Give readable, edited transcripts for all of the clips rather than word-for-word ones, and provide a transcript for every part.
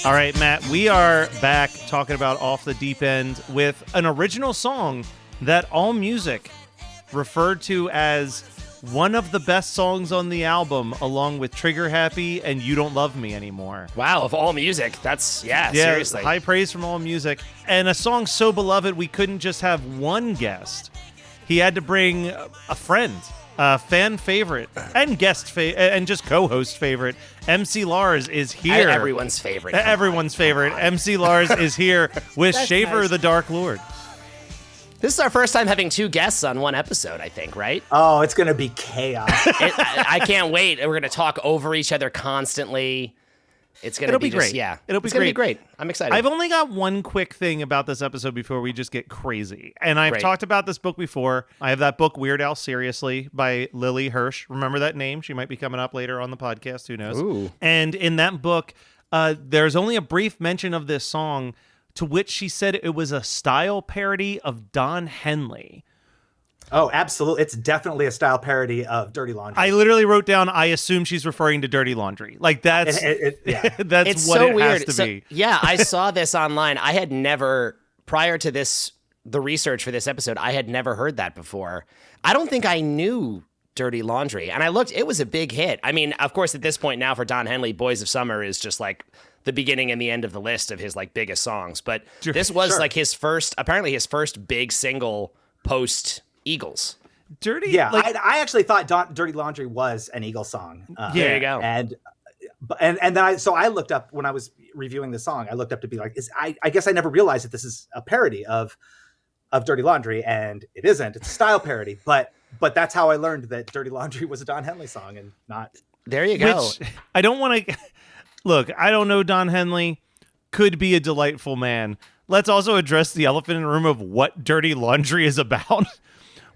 All right, Matt, we are back talking about Off the Deep End with an original song that AllMusic referred to as one of the best songs on the album, along with Trigger Happy and You Don't Love Me Anymore. Wow, of AllMusic. That's, seriously. High praise from AllMusic. And a song so beloved, we couldn't just have one guest. He had to bring a friend, a fan favorite, and and just co-host favorite. MC Lars is here. Everyone's favorite. Everyone's favorite. MC Lars is here with Schäffer the Darklord. This is our first time having two guests on one episode, I think, right? Oh, it's going to be chaos. I can't wait. We're going to talk over each other constantly. It'll be great. Yeah. It'll be it's going to be great. I'm excited. I've only got one quick thing about this episode before we just get crazy. And I've talked about this book before. I have that book, Weird Al Seriously, by Lily Hirsch. Remember that name? She might be coming up later on the podcast. Who knows? Ooh. And in that book, there's only a brief mention of this song, to which she said it was a style parody of Don Henley. Oh, absolutely. It's definitely a style parody of Dirty Laundry. I literally wrote down, I assume she's referring to Dirty Laundry. Like, that's that's it's what so it weird. has to be. Yeah, I saw this online. I had never, prior to this, the research for this episode, I had never heard that before. I don't think I knew Dirty Laundry. And I looked, it was a big hit. I mean, of course, at this point now for Don Henley, Boys of Summer is just like the beginning and the end of the list of his like biggest songs. But this was like apparently his first big single post Eagles. Yeah, I actually thought Dirty Laundry was an Eagles song. There you go. And then I looked up when I was reviewing the song. I looked up to be like, I guess I never realized that this is a parody of Dirty Laundry, and it isn't. It's a style parody, but that's how I learned that Dirty Laundry was a Don Henley song and not. There you go. Which I don't want to look. I don't know Don Henley. Could be a delightful man. Let's also address the elephant in the room of what Dirty Laundry is about.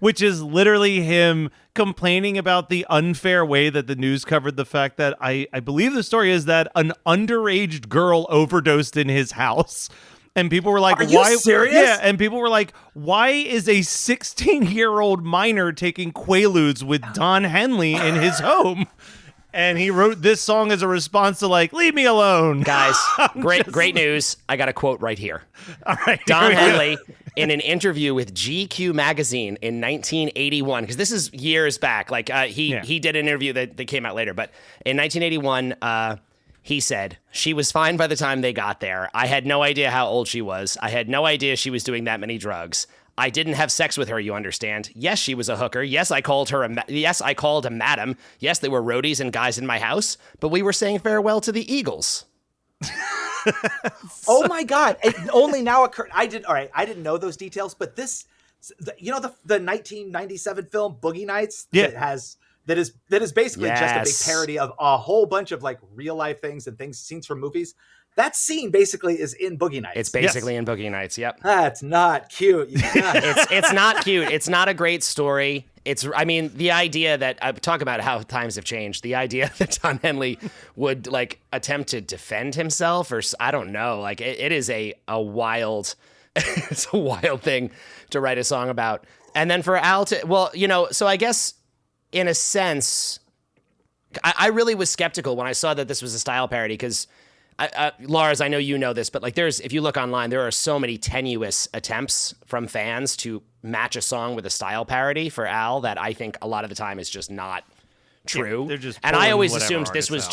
Which is literally him complaining about the unfair way that the news covered the fact that I believe the story is that an underage girl overdosed in his house. And people were like, "Are you serious?" Yeah, and people were like, why is a 16-year-old minor taking Quaaludes with Don Henley in his home? And he wrote this song as a response to like, leave me alone. Guys, great news. I got a quote right here. All right. Don Henley, in an interview with GQ magazine in 1981, because this is years back. Like he did an interview that came out later. But in 1981, he said, "She was fine by the time they got there. I had no idea how old she was. I had no idea she was doing that many drugs. I didn't have sex with her, you understand. Yes, she was a hooker. Yes, I called her I called a madam. Yes, there were roadies and guys in my house, but we were saying farewell to the Eagles." Oh my God. It only now occurred. I didn't know those details, but this, the 1997 film Boogie Nights that is basically just a big parody of a whole bunch of like real life things and scenes from movies. That scene basically is in Boogie Nights. It's basically in Boogie Nights. Yep. That's not cute. It's not cute. It's not a great story. The idea that I talk about how times have changed. The idea that Don Henley would like attempt to defend himself, or I don't know. Like it is a wild, it's a wild thing to write a song about. And then for Al to, so I guess in a sense, I really was skeptical when I saw that this was a style parody because. Lars, I know you know this, but like if you look online, there are so many tenuous attempts from fans to match a song with a style parody for Al that I think a lot of the time is just not true. Yeah, they're just and I always assumed this was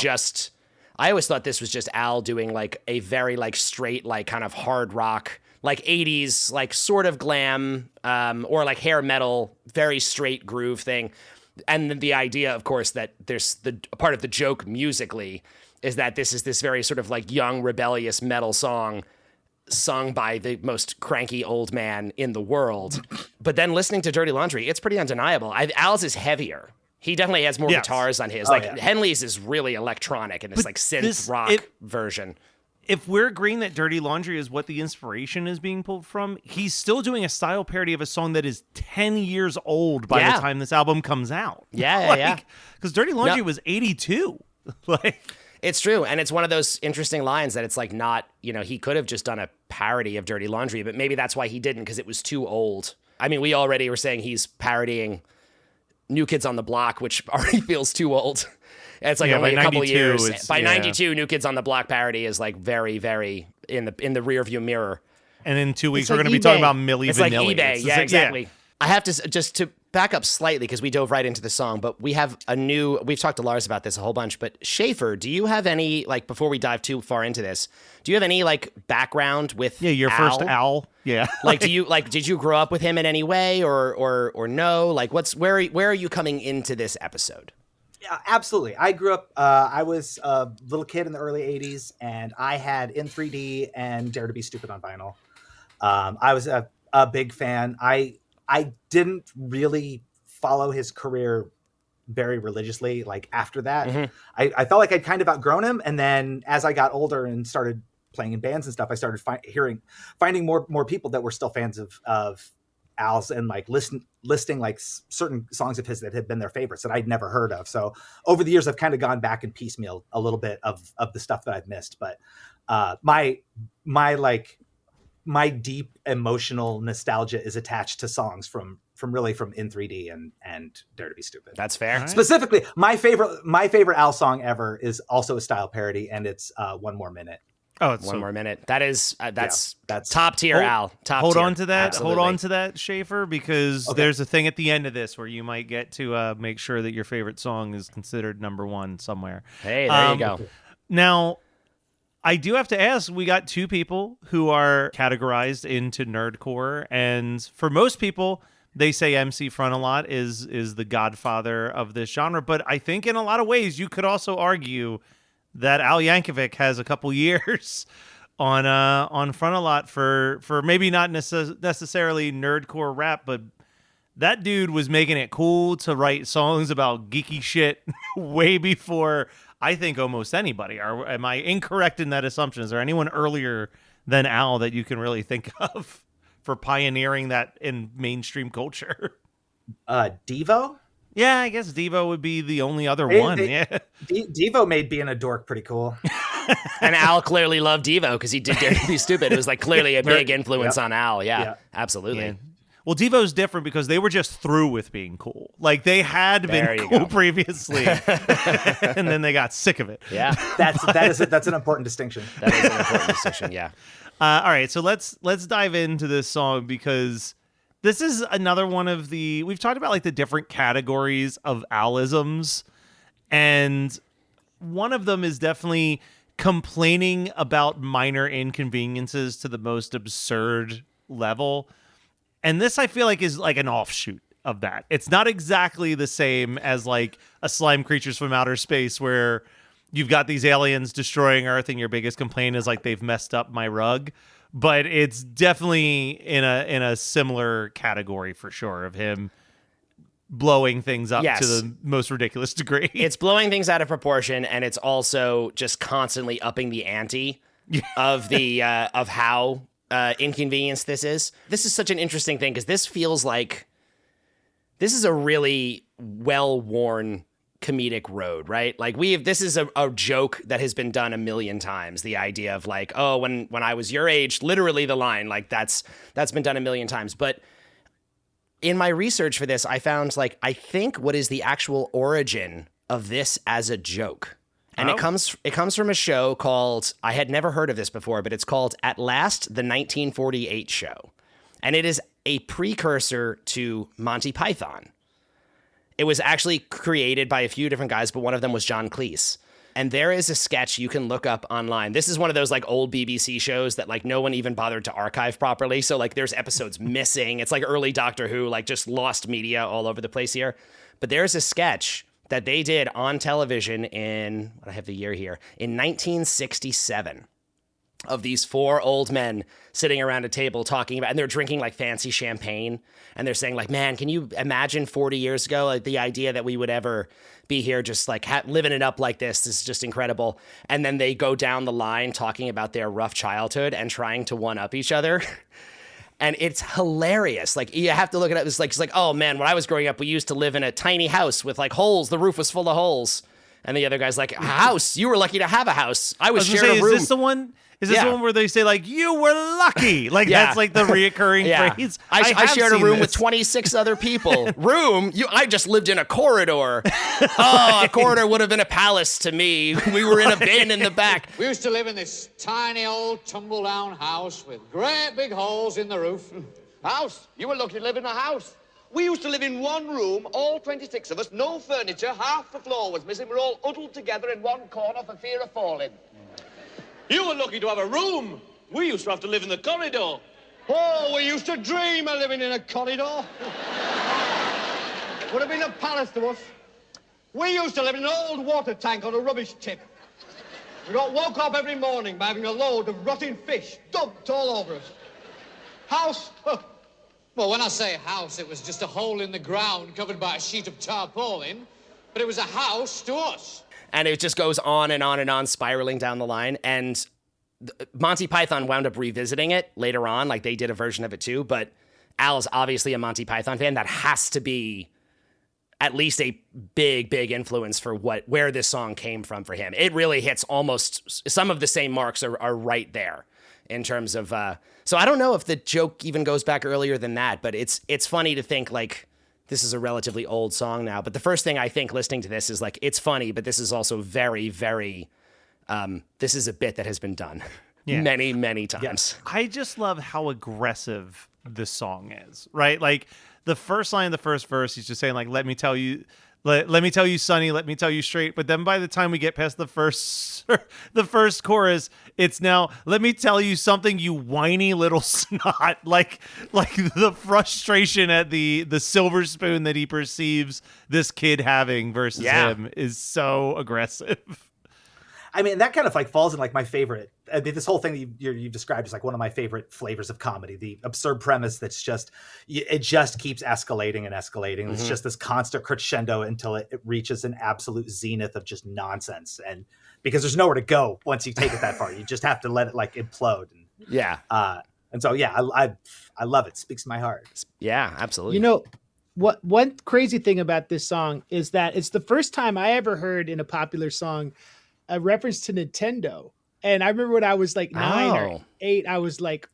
I always thought this was just Al doing like a very like straight, like kind of hard rock, like 80s, like sort of glam, or like hair metal, very straight groove thing. And the idea, of course, that there's the part of the joke musically is that this is this very sort of like young, rebellious metal song sung by the most cranky old man in the world. But then listening to Dirty Laundry, it's pretty undeniable. Al's is heavier. He definitely has more guitars on his. Henley's is really electronic and this like synth rock version. If we're agreeing that Dirty Laundry is what the inspiration is being pulled from, he's still doing a style parody of a song that is 10 years old by the time this album comes out. Yeah. Because Dirty Laundry was 82. It's true. And it's one of those interesting lines that it's like not, he could have just done a parody of Dirty Laundry, but maybe that's why he didn't, because it was too old. I mean, we already were saying he's parodying New Kids on the Block, which already feels too old. It's like Yeah, only by a couple 92, years. it's- By yeah. 92, New Kids on the Block parody is like very, very in the rearview mirror. And in 2 weeks, It's we're like going to be eBay. talking about Milli It's Vanilli. like eBay. It's the Yeah, same- exactly. I have to just to back up slightly because we dove right into the song, but we have we've talked to Lars about this a whole bunch, but Schäffer, do you have any, like, before we dive too far into this, do you have any like background with Yeah, your first Al. Yeah. Like, did you grow up with him in any way or no? Like, where are you coming into this episode? Yeah, absolutely. I grew up, I was a little kid in the early 80s, and I had In 3D and Dare to Be Stupid on vinyl. I was a big fan. I didn't really follow his career very religiously. Like after that, Mm-hmm. I felt like I'd kind of outgrown him. And then as I got older and started playing in bands and stuff, I started finding more people that were still fans of Al's and like listing like certain songs of his that had been their favorites that I'd never heard of. So over the years, I've kind of gone back and piecemeal a little bit of the stuff that I've missed. But my deep emotional nostalgia is attached to songs from In 3D and Dare to Be Stupid. That's fair. Right. Specifically, my favorite Al song ever is also a style parody, and it's One More Minute. Oh, it's One so- more minute. That's that's top tier, Al. Top Hold tier. on to that. Absolutely. Hold on to that, Schäffer, because Okay. there's a thing at the end of this where you might get to make sure that your favorite song is considered number one somewhere. Hey, there you Um, go. Now, I do have to ask, we got two people who are categorized into nerdcore, and for most people, they say MC Frontalot is the godfather of this genre, but I think in a lot of ways you could also argue that Al Yankovic has a couple years on Frontalot for maybe not necessarily nerdcore rap, but that dude was making it cool to write songs about geeky shit way before I think almost anybody. Am I incorrect in that assumption? Is there anyone earlier than Al that you can really think of for pioneering that in mainstream culture? Devo. Yeah, I guess Devo would be the only other one. Yeah. Devo made being a dork pretty cool. And Al clearly loved Devo because he did Dare to Be Stupid. It was like clearly a big influence on Al. Yeah, Yeah. absolutely. Yeah. Well, Devo's different because they were just through with being cool. Like they had There been you cool go. previously, and then they got sick of it. Yeah, That's an important distinction. that is an important distinction. Yeah. All right, so let's dive into this song because this is another one of we've talked about like the different categories of Alisms, and one of them is definitely complaining about minor inconveniences to the most absurd level. And this I feel like is like an offshoot of that. It's not exactly the same as like a Slime Creatures from Outer Space where you've got these aliens destroying Earth and your biggest complaint is like they've messed up my rug. But it's definitely in a similar category for sure of him blowing things up Yes. to the most ridiculous degree. It's blowing things out of proportion, and it's also just constantly upping the ante of the of how inconvenienced this is. This is such an interesting thing because this feels like this is a really well-worn comedic road, right? Like this is a joke that has been done a million times. The idea of like, oh, when I was your age, literally the line, like that's been done a million times. But in my research for this, I found like I think what is the actual origin of this as a joke. And Oh. it comes from a show called, I had never heard of this before, but it's called At Last, the 1948 Show. And it is a precursor to Monty Python. It was actually created by a few different guys, but one of them was John Cleese. And there is a sketch you can look up online. This is one of those like old BBC shows that like no one even bothered to archive properly. So like there's episodes missing. It's like early Doctor Who, like just lost media all over the place here. But there's a sketch that they did on television in, I have the year here, in 1967. Of these four old men sitting around a table talking about, and they're drinking like fancy champagne, and they're saying like, man, can you imagine 40 years ago, like the idea that we would ever be here just like living it up like this is just incredible. And then they go down the line talking about their rough childhood and trying to one up each other. And it's hilarious. Like you have to look at it. It's like, oh man, when I was growing up, we used to live in a tiny house with like holes. The roof was full of holes. And the other guy's like, a house? You were lucky to have a house. I was sharing a room. Is this the one? Is this the one where they say like, you were lucky? Like that's like the reoccurring phrase. I shared a room with 26 other people. Room? I just lived in a corridor. Oh, a corridor would have been a palace to me. We were in a bin in the back. We used to live in this tiny old tumble-down house with great big holes in the roof. House? You were lucky to live in a house. We used to live in one room, all 26 of us, no furniture, half the floor was missing. We're all huddled together in one corner for fear of falling. You were lucky to have a room. We used to have to live in the corridor. Oh, we used to dream of living in a corridor. Would have been a palace to us. We used to live in an old water tank on a rubbish tip. We got woke up every morning by having a load of rotting fish dumped all over us. House? Well, when I say house, it was just a hole in the ground covered by a sheet of tarpaulin, but it was a house to us. And it just goes on and on and on, spiraling down the line. And Monty Python wound up revisiting it later on. Like, they did a version of it too. But Al's obviously a Monty Python fan. That has to be at least a big, big influence for where this song came from for him. It really hits almost some of the same marks are right there in terms of... So I don't know if the joke even goes back earlier than that, but it's funny to think like this is a relatively old song now. But the first thing I think listening to this is like, it's funny, but this is also very, very, this is a bit that has been done many, many times. Yes. I just love how aggressive this song is, right? Like the first line of the first verse, he's just saying like, let me tell you, Sonny, let me tell you straight. But then by the time we get past the first chorus, it's now, let me tell you something, you whiny little snot. Like the frustration at the silver spoon that he perceives this kid having versus him is so aggressive. I mean, that kind of like falls in like my favorite. I mean, this whole thing that you've described is like one of my favorite flavors of comedy. The absurd premise that's it just keeps escalating and escalating. Mm-hmm. It's just this constant crescendo until it reaches an absolute zenith of just nonsense. And because there's nowhere to go once you take it that far, you just have to let it like implode. And so I love it. Speaks to my heart. Yeah, absolutely. You know, one crazy thing about this song is that it's the first time I ever heard in a popular song a reference to Nintendo. And I remember when I was like 9 or 8, I was like,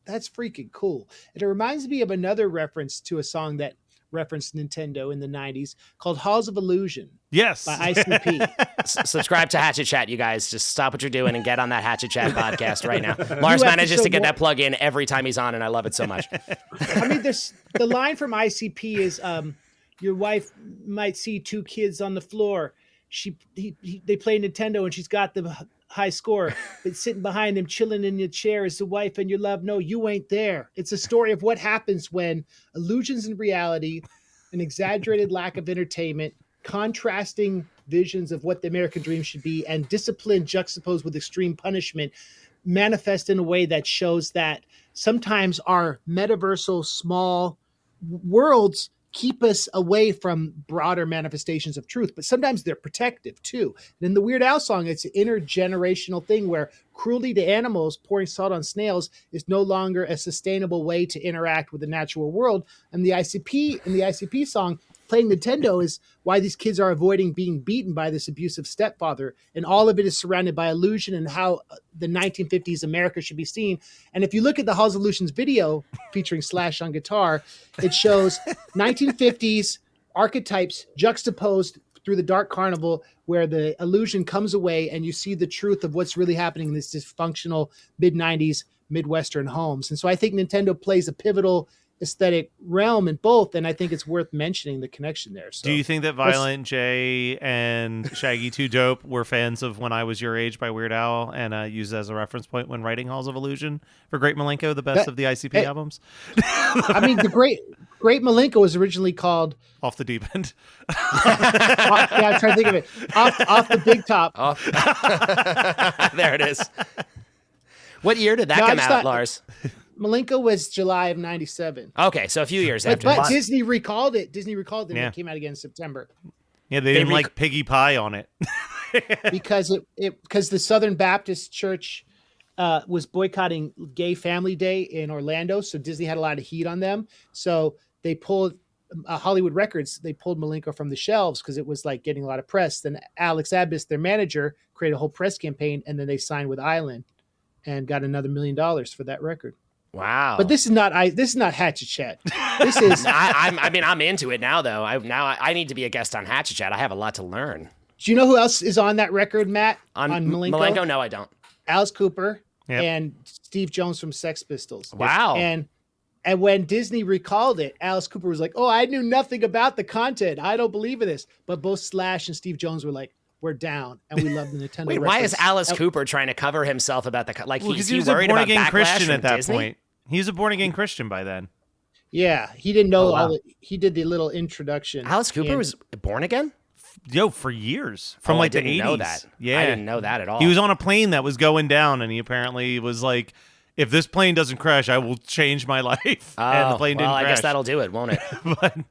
that's freaking cool. And it reminds me of another reference to a song that referenced Nintendo in the 90s called Halls of Illusion. Yes. By ICP. Subscribe to Hatchet Chat, you guys. Just stop what you're doing and get on that Hatchet Chat podcast right now. Lars manages to get that plug in every time he's on, and I love it so much. I mean, the line from ICP is, your wife might see 2 kids on the floor. They play Nintendo and she's got the high score, but sitting behind him, chilling in your chair is the wife and your love. No, you ain't there. It's a story of what happens when illusions and reality, an exaggerated lack of entertainment, contrasting visions of what the American dream should be, and discipline juxtaposed with extreme punishment manifest in a way that shows that sometimes our metaversal small worlds keep us away from broader manifestations of truth, but sometimes they're protective too. And in the Weird Al song, it's an intergenerational thing where cruelty to animals, pouring salt on snails, is no longer a sustainable way to interact with the natural world. And in the ICP song, playing Nintendo is why these kids are avoiding being beaten by this abusive stepfather. And all of it is surrounded by illusion and how the 1950s America should be seen. And if you look at the Halls of Illusions video featuring Slash on guitar, it shows 1950s archetypes juxtaposed through the dark carnival where the illusion comes away and you see the truth of what's really happening in this dysfunctional mid-90s Midwestern homes. And so I think Nintendo plays a pivotal aesthetic realm in both, and I think it's worth mentioning the connection there. So, do you think that Violent J and Shaggy 2 Dope were fans of When I Was Your Age by Weird Al and used as a reference point when writing Halls of Illusion for Great Milenko, the best of the ICP albums? I mean, the Great Milenko was originally called Off the Deep End. I'm trying to think of it. Off the Big Top. There it is. What year did that come out, Lars? Milenko was July of 97. Okay, so a few years after. But Disney recalled it. And it came out again in September. Yeah, they didn't like Piggy Pie on it. because the Southern Baptist Church was boycotting Gay Family Day in Orlando, so Disney had a lot of heat on them. So they pulled Hollywood Records, they pulled Malenko from the shelves because it was like getting a lot of press. Then Alex Abbas, their manager, created a whole press campaign, and then they signed with Island and got another $1 million for that record. Wow. But this is not Hatchet Chat. This is I'm into it now though. I need to be a guest on Hatchet Chat. I have a lot to learn. Do you know who else is on that record, Matt? On Malenko? Malenko? No, I don't. Alice Cooper Yep. and Steve Jones from Sex Pistols. Wow. And when Disney recalled it, Alice Cooper was like, "Oh, I knew nothing about the content. I don't believe in this." But both Slash and Steve Jones were like, "We're down, and we love the Nintendo." Wait, why is Alice Cooper trying to cover himself about the Because he he was a worried born about again backlash Christian from at that Disney? point. He was a born again Christian by then. Yeah, he didn't know Oh, wow. all. He did the little introduction. Alice Cooper and- was born again? Yo, for years. From Oh, like I the didn't 80s. know that. Yeah. I didn't know that at all. He was on a plane that was going down, and he apparently was like, if this plane doesn't crash, I will change my life. And the plane didn't crash. I guess that'll do it, won't it?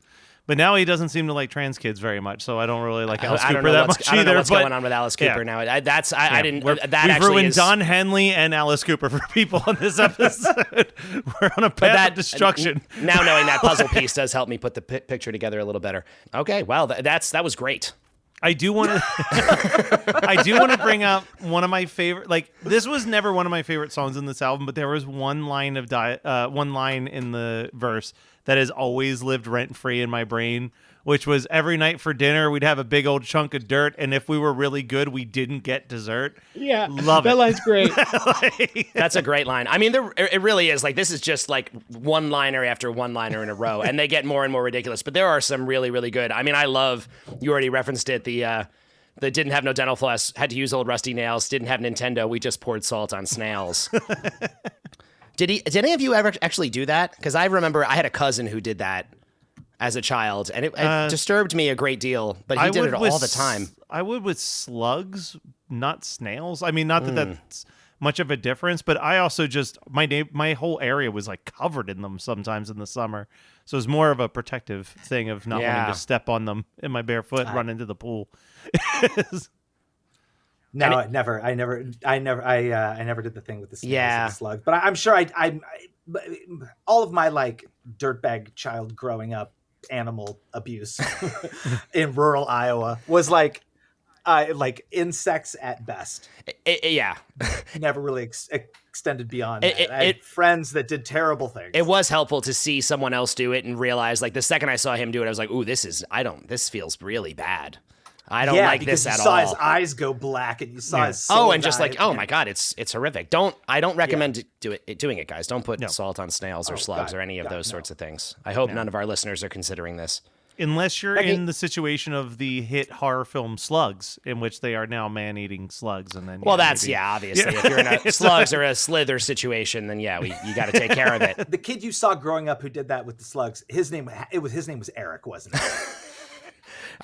But now he doesn't seem to like trans kids very much, so I don't really like Alice I don't Cooper know that what's, much I don't either. know what's but going on with Alice Cooper yeah. now. I didn't. We've Actually ruined is, Don Henley and Alice Cooper for people on this episode. We're on a path of destruction. Now knowing that puzzle piece does help me put the picture together a little better. Okay, well that was great. I do want to bring up one of my favorite. Like, this was never one of my favorite songs in this album, but there was one line in the verse that has always lived rent free in my brain, which was every night for dinner we'd have a big old chunk of dirt, and if we were really good, we didn't get dessert. Yeah, Love that it. line's great. That's a great line. I mean, it really is. Like, this is just like one-liner after one-liner in a row, and they get more and more ridiculous. But there are some really, really good. I mean, I love, you already referenced it, the didn't have no dental floss, had to use old rusty nails, didn't have Nintendo, we just poured salt on snails. Did any of you ever actually do that? Because I remember I had a cousin who did that as a child, and it disturbed me a great deal, but he did it all the time. I would with slugs, not snails. I mean, not that that's much of a difference, but I also just, my whole area was like covered in them sometimes in the summer. So it was more of a protective thing of not wanting to step on them in my bare foot, run into the pool. No, I never did the thing with the snails Yeah. and the slugs. But I'm sure I all of my like dirtbag child growing up animal abuse in rural Iowa was like insects at best. Yeah. Never really extended beyond that. I had friends that did terrible things. It was helpful to see someone else do it and realize, like, the second I saw him do it, I was like, ooh, this feels really bad. I don't like this at all. You saw his eyes go black, and you saw his soul and just die. like, oh my God, it's horrific. I don't recommend doing it, guys. Don't put salt on snails or slugs or any of those sorts of things. I hope none of our listeners are considering this. Unless you're in the situation of the hit horror film Slugs, in which they are now man-eating slugs, and then obviously. Yeah. If you're in a slugs or a slither situation, then you got to take care of it. The kid you saw growing up who did that with the slugs, his name was Eric, wasn't it?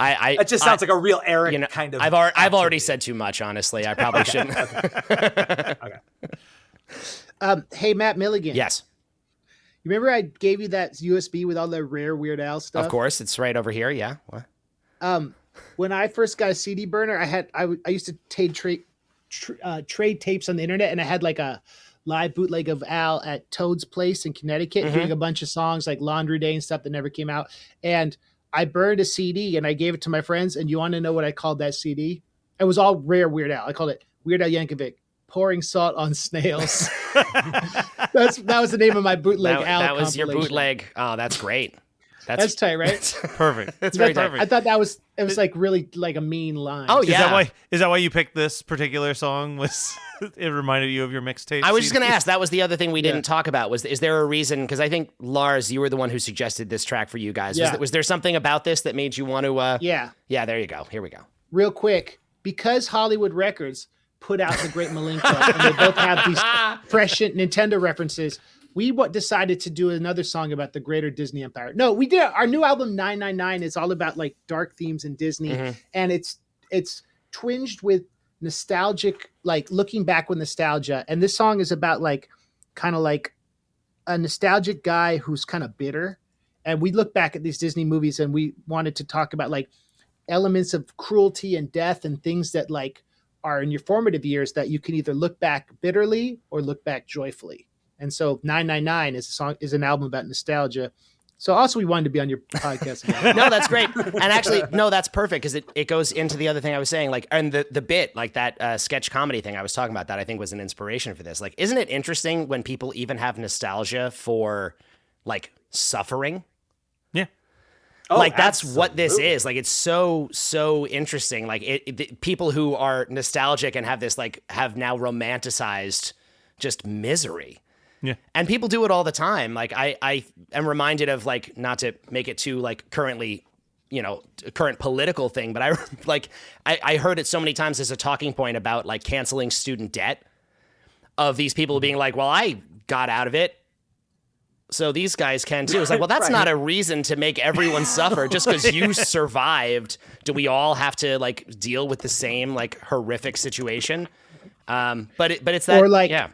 It just sounds like a real Eric kind of. I've already said too much. Honestly, I probably shouldn't. Okay. Hey, Matt Milligan. Yes, You remember I gave you that USB with all the rare Weird Al stuff? of course, it's right over here. Yeah. What? When I first got a CD burner, I used to trade tapes on the internet, and I had like a live bootleg of Al at Toad's Place in Connecticut, doing a bunch of songs like Laundry Day and stuff that never came out. And I burned a CD and I gave it to my friends. And you want to know what I called that CD? It was all rare Weird Al. I called it Weird Al Yankovic, Pouring Salt on Snails. That was the name of my bootleg. That was your bootleg. Oh, that's great. That's tight, right? Perfect. That's very perfect. I thought it was like really like a mean line. Oh, Is yeah. that why you picked this particular song? Was it reminded you of your mixtape? I was just going to ask. That was the other thing we didn't talk about. Is there a reason? Because I think, Lars, you were the one who suggested this track for you guys. Yeah. Was there something about this that made you want to? Yeah. Yeah. There you go. Here we go. Real quick, because Hollywood Records put out the Great Malenko, and they both have these prescient Nintendo references, we decided to do another song about the greater Disney empire. No, we did. Our new album 999 is all about like dark themes in Disney, and it's twinged with nostalgic, like looking back with nostalgia. And this song is about like kind of like a nostalgic guy who's kind of bitter. And we look back at these Disney movies, and we wanted to talk about like elements of cruelty and death and things that like are in your formative years that you can either look back bitterly or look back joyfully. And so 999 is an album about nostalgia. So also we wanted to be on your podcast again. No, that's great. And actually, no, that's perfect because it goes into the other thing I was saying, like, and the bit, like that sketch comedy thing I was talking about that I think was an inspiration for this. Like, isn't it interesting when people even have nostalgia for like suffering? Yeah. Oh, Like that's absolutely. what this is. Like it's so interesting. Like people who are nostalgic and have this like have now romanticized just misery. Yeah. And people do it all the time. Like I am reminded of like, not to make it too like currently, current political thing, but I heard it so many times as a talking point about like canceling student debt of these people being like, well, I got out of it, so these guys can too. It's like, well, that's Right. not a reason to make everyone suffer. Just because you survived, do we all have to like deal with the same like horrific situation? But it's that, Or like- yeah.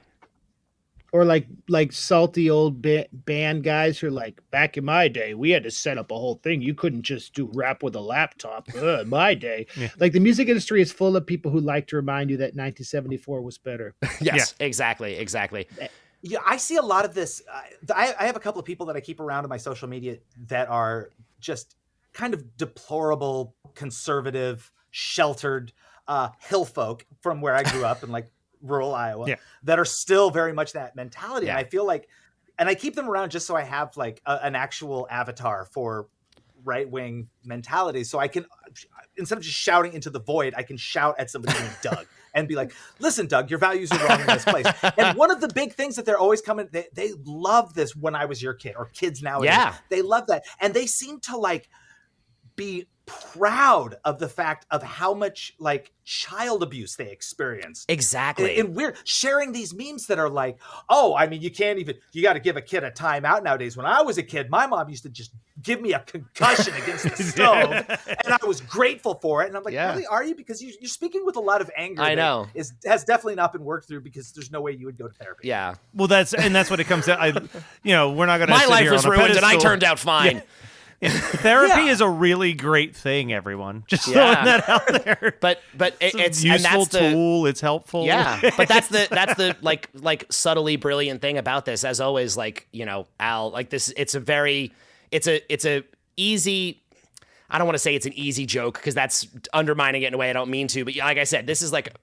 Or like salty old band guys who are like, back in my day, we had to set up a whole thing. You couldn't just do rap with a laptop. In my day. Yeah. Like the music industry is full of people who like to remind you that 1974 was better. Yes, exactly. Yeah, I see a lot of this. I have a couple of people that I keep around on my social media that are just kind of deplorable, conservative, sheltered hill folk from where I grew up in like rural Iowa that are still very much that mentality. And I feel like, and I keep them around just so I have like an actual avatar for right-wing mentality. So I can, instead of just shouting into the void, I can shout at somebody named Doug and be like, listen, Doug, your values are wrong in this place. And one of the big things that they're always coming, they love this when I was your kid or kids nowadays. Yeah. They love that. And they seem to like be proud of the fact of how much like child abuse they experience. Exactly. And we're sharing these memes that are like, oh, I mean, you got to give a kid a timeout nowadays. When I was a kid, my mom used to just give me a concussion against the stove and I was grateful for it. And I'm like, really, are you? Because you're speaking with a lot of anger. I know. Has definitely not been worked through because there's no way you would go to therapy. Yeah. Well, that's what it comes to. We're not going to. My life was ruined and I turned out fine. Therapy is a really great thing, everyone. Just throwing that out there. But it's a useful and that's tool. It's helpful. Yeah, but that's the like subtly brilliant thing about this. As always, like Al, like this. It's a easy. I don't want to say it's an easy joke because that's undermining it in a way I don't mean to. But like I said, this is like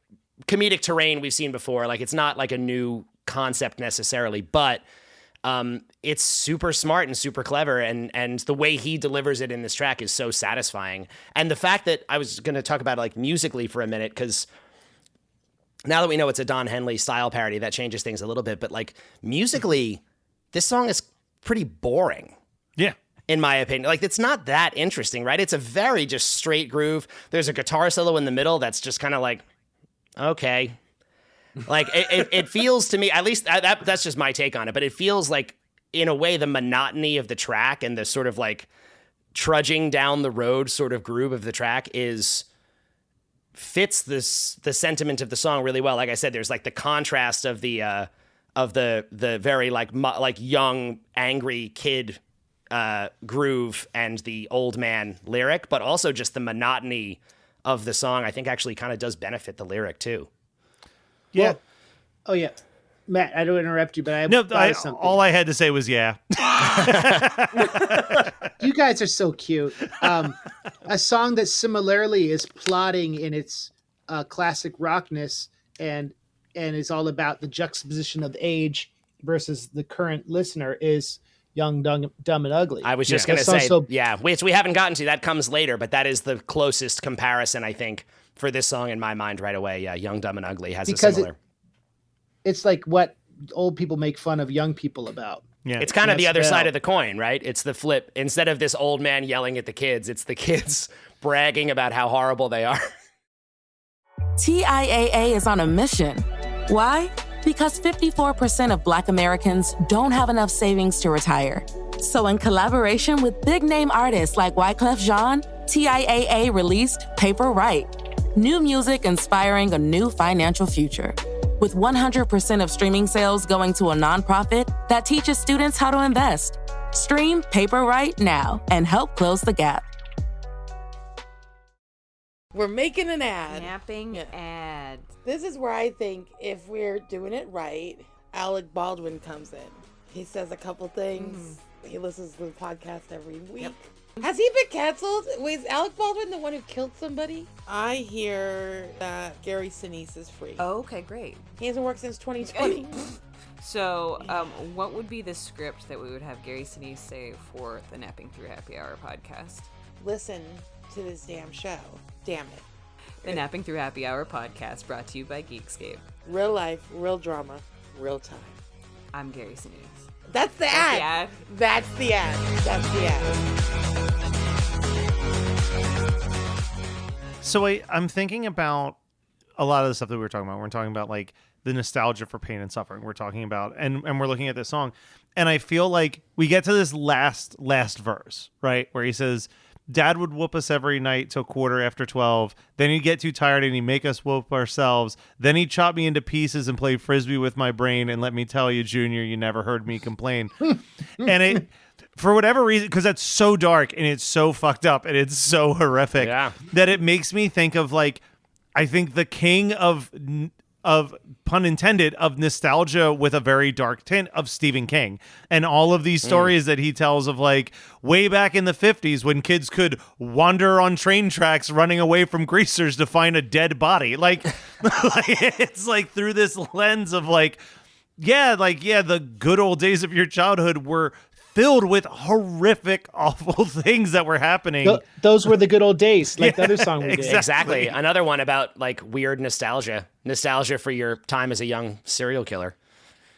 comedic terrain we've seen before. Like it's not like a new concept necessarily, but. It's super smart and super clever, and the way he delivers it in this track is so satisfying. And the fact that I was going to talk about it like musically for a minute, because now that we know it's a Don Henley style parody, that changes things a little bit. But like musically, this song is pretty boring. Yeah. In my opinion, like it's not that interesting, right? It's a very just straight groove. There's a guitar solo in the middle that's just kind of like, okay. Like it feels to me, at least that's just my take on it, but it feels like in a way the monotony of the track and the sort of like trudging down the road sort of groove of the track fits the sentiment of the song really well. Like I said, there's like the contrast of the very like young angry kid groove and the old man lyric, but also just the monotony of the song I think actually kind of does benefit the lyric too. Yeah. Well, oh yeah, Matt. I don't interrupt you, but I No, thought of something. all I had to say was yeah. You guys are so cute. A song that similarly is plotting in its classic rockness and is all about the juxtaposition of age versus the current listener is Young, Dumb and Ugly. I was just going to say, which we haven't gotten to. That comes later, but that is the closest comparison, I think, for this song in my mind right away. Yeah, Young, Dumb and Ugly has a similar. It's like what old people make fun of young people about. Yeah. It's kind of the other side of the coin, right? It's the flip. Instead of this old man yelling at the kids, it's the kids bragging about how horrible they are. TIAA is on a mission. Why? Because 54% of Black Americans don't have enough savings to retire. So in collaboration with big-name artists like Wyclef Jean, TIAA released Paper Right. New music inspiring a new financial future. With 100% of streaming sales going to a nonprofit that teaches students how to invest. Stream Paper Right now and help close the gap. We're making an ad. Snapping ad. This is where I think if we're doing it right, Alec Baldwin comes in. He says a couple things. He listens to the podcast every week. Yep. Has he been canceled? Is Alec Baldwin the one who killed somebody? I hear that Gary Sinise is free. Oh, okay, great. He hasn't worked since 2020. So, what would be the script that we would have Gary Sinise say for the Napping Through Happy Hour podcast? Listen to this damn show. Damn it. The Napping Through Happy Hour podcast, brought to you by Geekscape. Real life, real drama, real time. I'm Gary Sinise. That's the ad. That's the ad. That's the ad. So I'm thinking about a lot of the stuff that we were talking about. We're talking about like the nostalgia for pain and suffering. We're talking about, and we're looking at this song, and I feel like we get to this last verse, right, where he says, Dad would whoop us every night till 12:15. Then he'd get too tired and he'd make us whoop ourselves. Then he'd chop me into pieces and play frisbee with my brain. And let me tell you, Junior, you never heard me complain. And it, for whatever reason, because that's so dark and it's so fucked up and it's so horrific, that it makes me think of like, I think the king of pun intended, of nostalgia with a very dark tint of Stephen King and all of these stories that he tells of like way back in the 50s when kids could wander on train tracks running away from greasers to find a dead body. Like, it's like through this lens of like, the good old days of your childhood were filled with horrific, awful things that were happening. Those were the good old days, like the other song we did. Exactly. Another one about like weird nostalgia for your time as a young serial killer.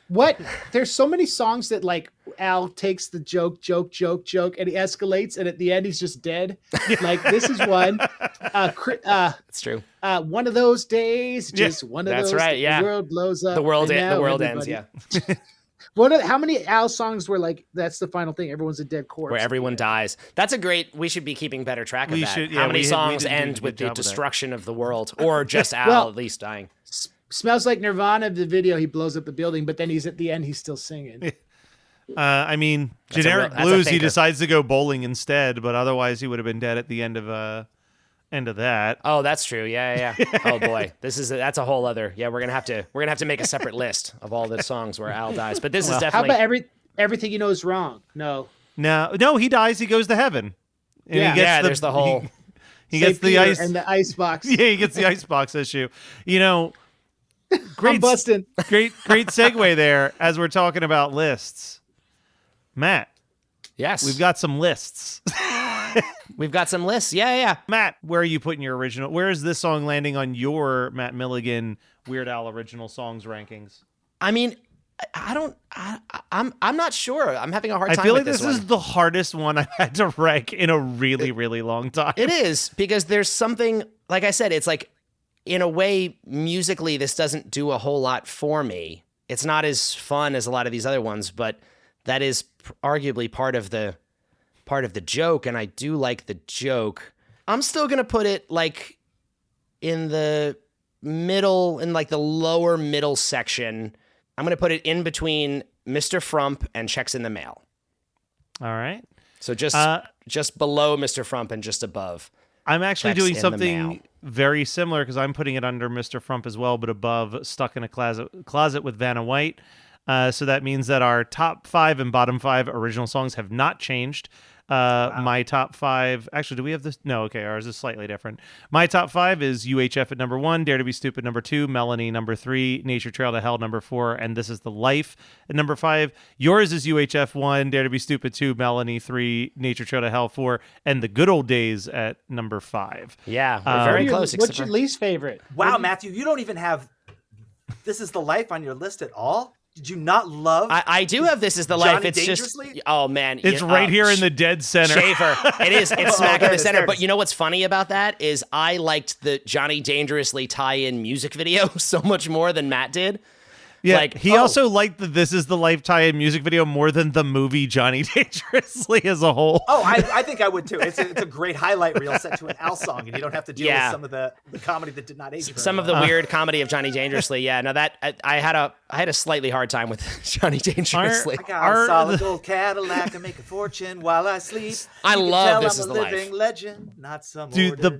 What? There's so many songs that like Al takes the joke, and he escalates, and at the end he's just dead. Like this is one. It's true. One of those days, just one of those. That's right. Yeah. The world blows up. The world ends. Yeah. How many Al songs were like, that's the final thing, everyone's a dead corpse? Where everyone dies. We should be keeping better track of that. Yeah, how many songs end with the destruction of the world? Or just Al at least dying? Smells Like Nirvana, the video, he blows up the building, but then he's at the end, he's still singing. I mean, Generic Blues, he decides to go bowling instead, but otherwise he would have been dead at the end of that. Oh, that's true. Yeah. Oh boy, that's a whole other. Yeah, we're gonna have to make a separate list of all the songs where Al dies. But this is definitely. How about everything you know is wrong? No, he dies. He goes to heaven. And there's the whole. He gets the ice and the ice box. Yeah, he gets the ice box issue. You know, great, I'm busting. Great segue there as we're talking about lists. Matt. Yes, we've got some lists. We've got some lists. Yeah. Matt, where are you putting your original? Where is this song landing on your Matt Milligan Weird Al original songs rankings? I mean, I'm not sure. I'm having a hard time. I feel like with this is the hardest one I've had to rank in a really, really long time. It is, because there's something, like I said, it's like, in a way, musically, this doesn't do a whole lot for me. It's not as fun as a lot of these other ones, but that is arguably part of the joke, and I do like the joke. I'm still gonna put it like in the middle, in like the lower middle section. I'm gonna put it in between Mr. Frump and Checks in the Mail. All right. So just below Mr. Frump and just above. I'm actually doing something very similar because I'm putting it under Mr. Frump as well, but above Stuck in a Closet with Vanna White. So that means that our top 5 and bottom 5 original songs have not changed. My top 5, actually, do we have this? No, okay, ours is slightly different. My top 5 is UHF at number 1, Dare to Be Stupid number 2, Melanie number 3, Nature Trail to Hell number 4, and This Is the Life at number 5. Yours is UHF 1, Dare to Be Stupid 2, Melanie 3, Nature Trail to Hell 4, and The Good Old Days at number 5. Yeah, we're very close. What's your least favorite? Wow, Matthew, you don't even have This Is the Life on your list at all? Did you not love? I do have This Is the Life. Johnny It's Dangerously? just, oh man, it's right here in the dead center. Schäffer, it is. It's smack in the center. But you know what's funny about that is I liked the Johnny Dangerously tie-in music video so much more than Matt did. Yeah, like, he also liked the This Is the Life tie-in music video more than the movie Johnny Dangerously as a whole. Oh, I think I would too. It's a great highlight reel set to an Al song, and you don't have to deal with some of the comedy that did not age. Some of the weird comedy of Johnny Dangerously. Yeah, now that I had a slightly hard time with Johnny Dangerously. I got a solid gold Cadillac and make a fortune while I sleep. I love This Is I'm the a living Life. legend, not some dude. The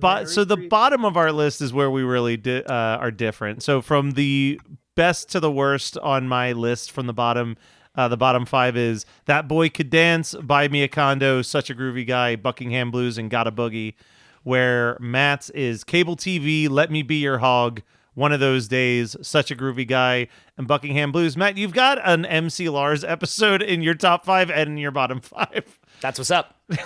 bottom of our list is where we really are different. So from the best to the worst on my list from the bottom, The bottom 5 is That Boy Could Dance, Buy Me a Condo, Such a Groovy Guy, Buckingham Blues, and Gotta Boogie. Where Matt's is Cable TV, Let Me Be Your Hog, One of Those Days, Such a Groovy Guy, and Buckingham Blues. Matt, you've got an MC Lars episode in your top 5 and in your bottom 5. That's what's up. Wait,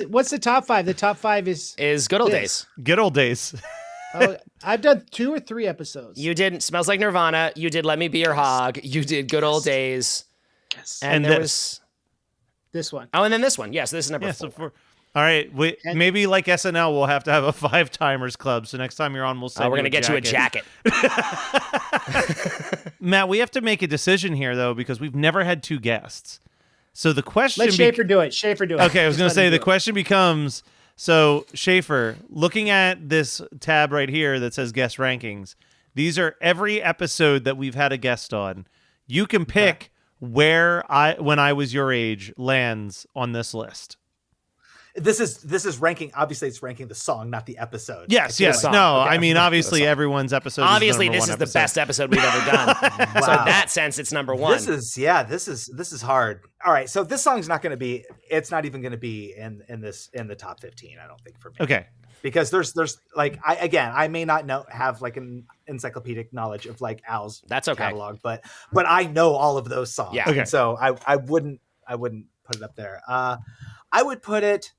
what's the top 5? The top 5 is Good Old Days. Good Old Days. Oh, I've done 2 or 3 episodes. You did Smells Like Nirvana. You did Let Me Be Your Hog. You did Good Old Days. Yes. And there was this one. Oh, and then this one. Yes, this is number 4. So all right, maybe like SNL, we'll have to have a 5 timers club. So next time you're on, we'll send we're gonna get you a jacket. Matt, we have to make a decision here though because we've never had 2 guests. So the question. Let Schäffer do it. Schäffer do it. Okay, I was going to say the question becomes. So Schäffer, looking at this tab right here that says guest rankings, these are every episode that we've had a guest on. You can pick where when I was your age, lands on this list. This is ranking. Obviously, it's ranking the song, not the episode. Yes. No, okay, I mean, obviously, everyone's episode. Obviously, is this is the best episode we've ever done. Wow. So in that sense, it's number 1. This is hard. All right, so this song's not going to be. It's not even going to be in the top 15. I don't think for me. Okay. Because there's like I may not have like an encyclopedic knowledge of like Al's catalog, but I know all of those songs. Yeah. Okay. So I wouldn't put it up there. I would put it.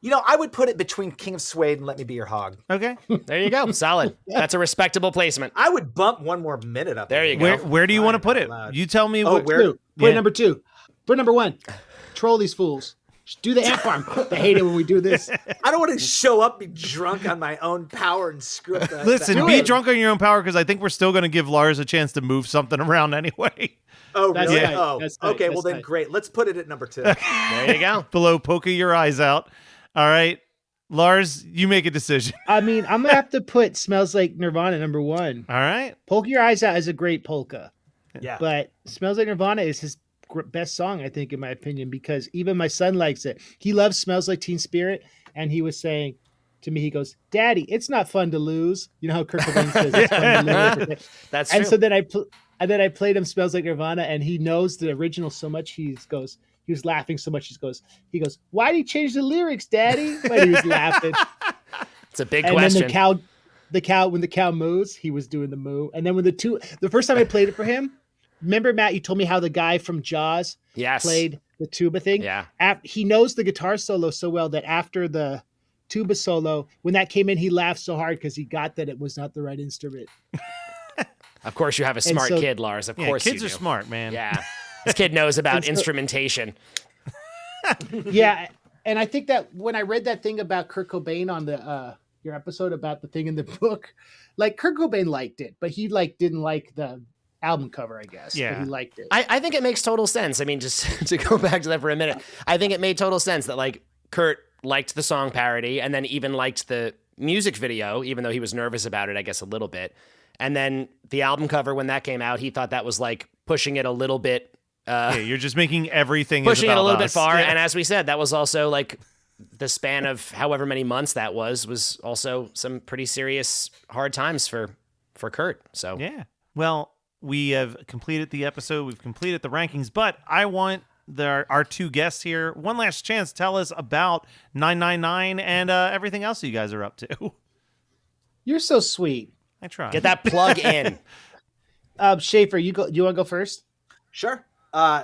I would put it between King of Suede and Let Me Be Your Hog. Okay. There you go. Solid. That's a respectable placement. I would bump one more minute up. There you go. Where do you want to put it? You tell me. Where? Put number 2. Put number 1. Troll these fools. Just do the ant farm. They hate it when we do this. I don't want to show up, be drunk on my own power and screw up that. Listen, be drunk on your own power because I think we're still going to give Lars a chance to move something around anyway. Oh, That's really? right. Oh, That's right. okay. That's Well, then right. great. Let's put it at number 2. There you go. Below Poker Your Eyes Out. All right. Lars, you make a decision. I mean, I'm gonna have to put "Smells Like Nirvana" number 1. All right. "Polka Your Eyes Out" is a great polka. Yeah. But "Smells Like Nirvana" is his best song, I think, in my opinion, because even my son likes it. He loves "Smells Like Teen Spirit," and he was saying to me, he goes, "Daddy, it's not fun to lose." You know how Kurt Cobain says it's fun to lose. That's and true. so then I played him "Smells Like Nirvana," and he knows the original so much. He was laughing so much. He goes, "Why did he change the lyrics, Daddy?" But he was laughing. It's a big And question. then when the cow moves, he was doing the moo. And then the first time I played it for him, remember, Matt, you told me how the guy from Jaws played the tuba thing? Yeah. He knows the guitar solo so well that after the tuba solo, when that came in, he laughed so hard because he got that it was not the right instrument. Of course, you have a smart kid, Lars. Of course, kids you are do. smart, man. Yeah, this kid knows about instrumentation. Yeah, and I think that when I read that thing about Kurt Cobain on the your episode about the thing in the book, like Kurt Cobain liked it, but he didn't like the album cover, I guess. Yeah. But he liked it. I think it makes total sense. I mean, just to go back to that for a minute, I think it made total sense that like Kurt liked the song parody and then even liked the music video, even though he was nervous about it, I guess, a little bit. And then the album cover, when that came out, he thought that was like pushing it a little bit. You're just making everything pushing it a little bit us. far. Yeah. And as we said, that was also like the span of however many months that was also some pretty serious hard times for Kurt. So Yeah. Well, we have completed the episode. We've completed the rankings, but I want our 2 guests here one last chance to tell us about 999 and everything else you guys are up to. You're so sweet. I try. get that plug in. Schäffer, you want to go first? Sure.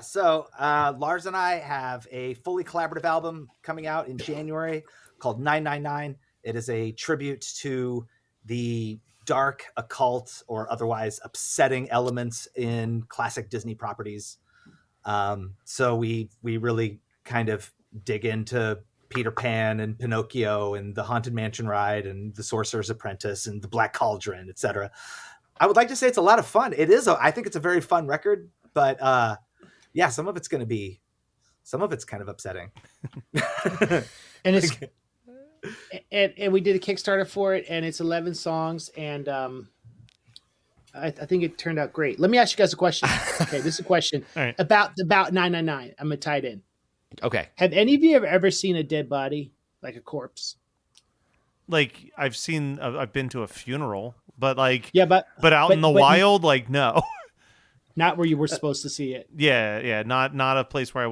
So Lars and I have a fully collaborative album coming out in January called 999. It is a tribute to the dark, occult, or otherwise upsetting elements in classic Disney properties. So we really kind of dig into Peter Pan and Pinocchio and the Haunted Mansion ride and the Sorcerer's Apprentice and the Black Cauldron, etc. I would like to say it's a lot of fun. I think it's a very fun record, but yeah, some of it's kind of upsetting. And it's and we did a Kickstarter for it, and it's 11 songs, and I think it turned out great. Let me ask you guys a question. Okay, this is a question All right. about 999. I'm gonna tie it in. Okay. Have any of you ever seen a dead body, like a corpse? Like I've been to a funeral but like, but out in the wild, like, no. Not where you were supposed to see it. Yeah, not a place where I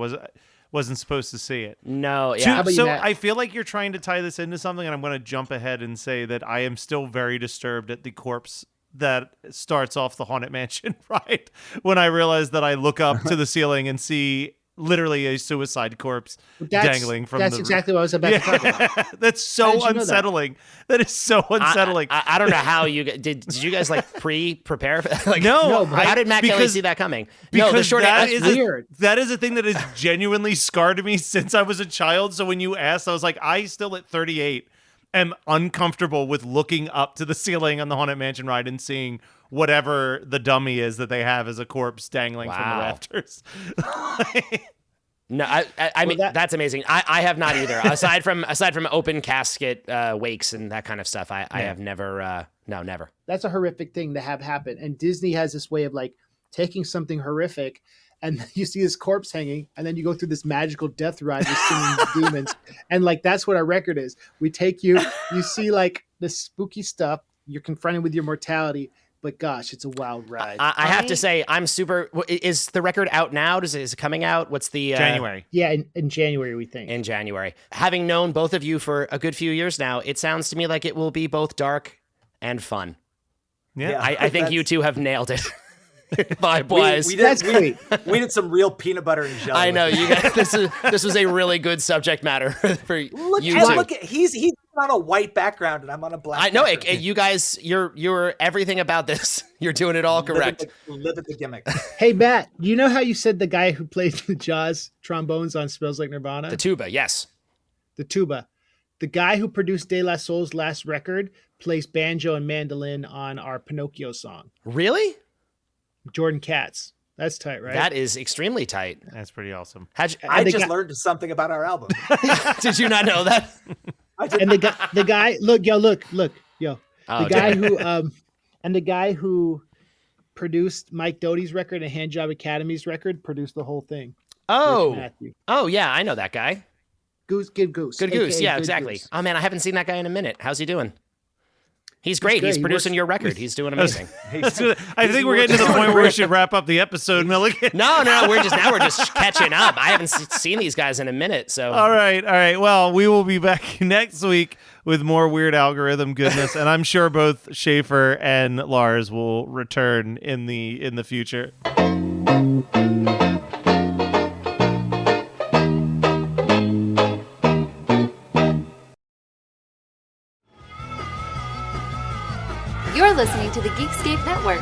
wasn't supposed to see it. No, yeah. So I feel like you're trying to tie this into something, and I'm going to jump ahead and say that I am still very disturbed at the corpse that starts off the Haunted Mansion ride when I realize that I look up to the ceiling and see literally a suicide corpse dangling from That's exactly what I was about to talk about. That's so unsettling. That is so unsettling. I don't know how you did you guys like prepare like no, how did Matt Kelly see that coming? No, the short answer that is a thing that has genuinely scarred me since I was a child. So when you asked, I was like, I still at 38 am uncomfortable with looking up to the ceiling on the Haunted Mansion ride and seeing whatever the dummy is that they have as a corpse dangling from the rafters. No, I mean that's amazing. I have not either. aside from open casket wakes and that kind of stuff, I have never. Never. That's a horrific thing to have happen. And Disney has this way of like taking something horrific, and you see this corpse hanging, and then you go through this magical death ride with singing demons, and like that's what our record is. We take you see like this spooky stuff. You're confronted with your mortality. But gosh, it's a wild ride. I have to say, I'm super. Is the record out now? Is it coming out? What's the January? Yeah, in January, we think. In January. Having known both of you for a good few years now, it sounds to me like it will be both dark and fun. Yeah, I think you two have nailed it. Vibe-wise, we did some real peanut butter and jelly. I know you guys. This was a really good subject matter for you two. Look at he's on a white background and I'm on a black. I know it. You guys, you're everything about this. You're doing it all correct. Live at the gimmick. Hey Matt, you know how you said the guy who played the Jaws trombones on Smells Like Nirvana? The tuba, yes. The tuba. The guy who produced De La Soul's last record plays banjo and mandolin on our Pinocchio song. Really? Jordan Katz. That's tight, right? That is extremely tight. That's pretty awesome. I just learned something about our album. Did you not know that? And the guy, look. The guy who produced Mike Doty's record and Handjob Academy's record produced the whole thing. Oh, yeah, I know that guy. Good Goose. Yeah, exactly. Goose. Oh man, I haven't seen that guy in a minute. How's he doing? He's great. He's producing your record. He's doing amazing. I think we're getting to the point where we should wrap up the episode, Milligan. No, we're just catching up. I haven't seen these guys in a minute. So all right. Well, we will be back next week with more weird algorithm goodness, and I'm sure both Schäffer and Lars will return in the future. You're listening to the Geekscape Network.